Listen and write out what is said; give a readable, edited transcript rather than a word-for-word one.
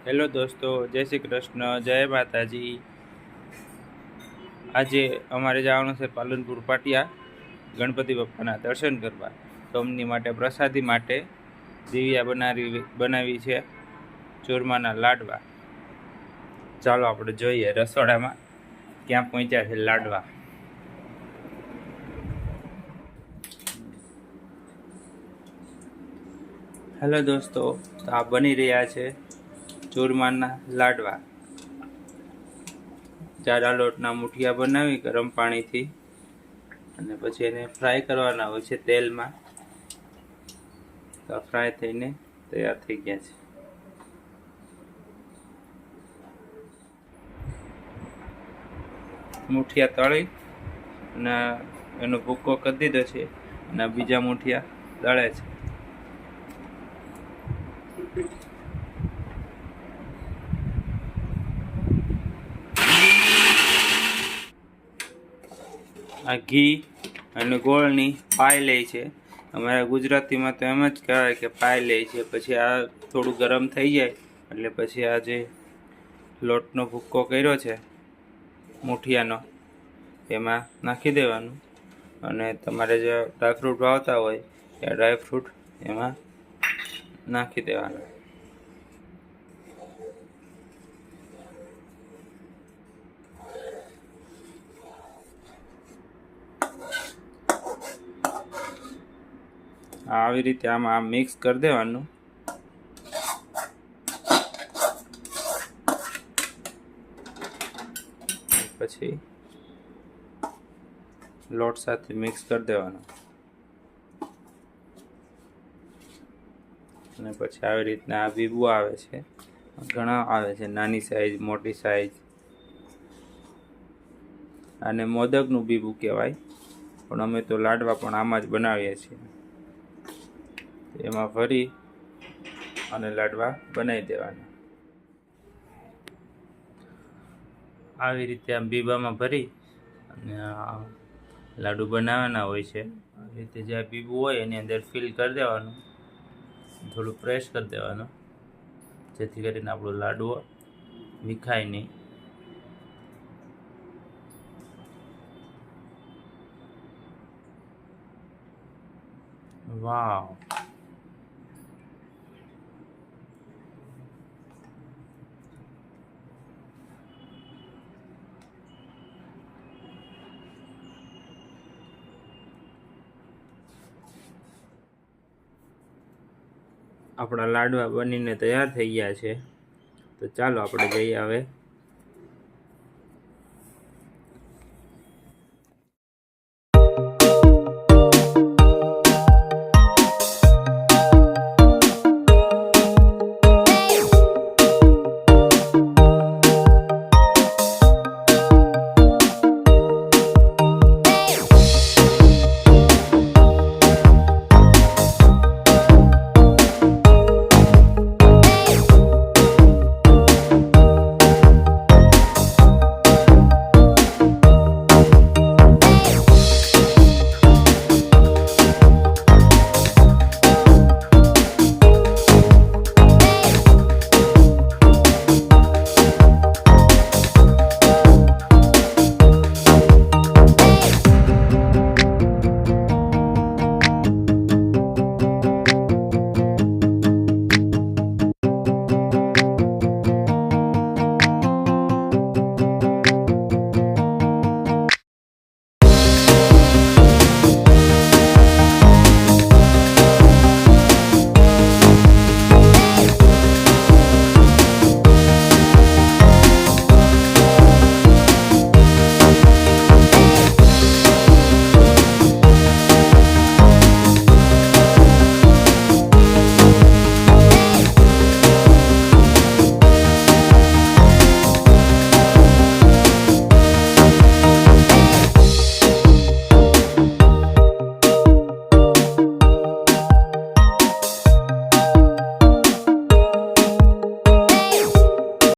Hello દોસ્તો, જય શ્રી કૃષ્ણ, જય માતાજી। આજે અમારે જવાનું છે પાલનપુર પાટિયા ગણપતિ બાપ્પાના દર્શન કરવા। તો અમની માટે પ્રસાદી માટે દિવ્યા બનાવી છે ચૂરમાના લાડવા। ચાલો આપણે જોઈએ રસોડામાં ક્યાં પહોંચ્યા છે લાડવા। હેલો દોસ્તો, તો આ બની રહ્યા છે ચૂરમાના લાડવા। જાડા લોટના મુઠિયા બનાવી ગરમ પાણીથી અને પછી એને ફ્રાય કરવાના હોય છે તેલમાં। તો ફ્રાય થઈને તૈયાર થઈ ગયા છે। મુઠિયા તળી અને એનો ભૂક્કો કરી દીધો છે અને બીજા મુઠિયા તળે છે। આ ઘી અને ગોળની પાય લે છે। અમારા ગુજરાતીમાં તો એમ જ કહેવાય કે પાય લે છે। પછી આ થોડું ગરમ થઈ જાય એટલે પછી આ જે લોટનો ભૂક્કો કર્યો છે મુઠિયાનો એમાં નાખી દેવાનું અને તમારે જે ડ્રાયફ્રૂટ વાવતા હોય એ ડ્રાયફ્રૂટ એમાં નાખી દેવાના। આવી રીતે આમાં મિક્સ કરી દેવાનું। પછી લોટ સાથે મિક્સ કરી દેવાનું અને પછી આવી રીતના આ બીબુ આવે છે, ઘણા આવે છે, નાની સાઈઝ મોટી સાઈઝ। આને મોદકનું બીબુ કહેવાય, પણ અમે તો લાડવા પણ આમાં જ બનાવીએ છીએ। એમાં ભરી અને લાડવા બનાવી દેવાના। આવી રીતે આમ બીબામાં ભરી અને લાડુ બનાવવાના હોય છે। આવી રીતે જે બીબું હોય એની અંદર ફિલ કરી દેવાનું, થોડું પ્રેસ કરી દેવાનું જેથી કરીને આપણો લાડવો વિખાય નહીં। વાવ, આપણા લાડવા બનીને તૈયાર થઈ ગયા છે। તો ચાલો આપણે જઈએ હવે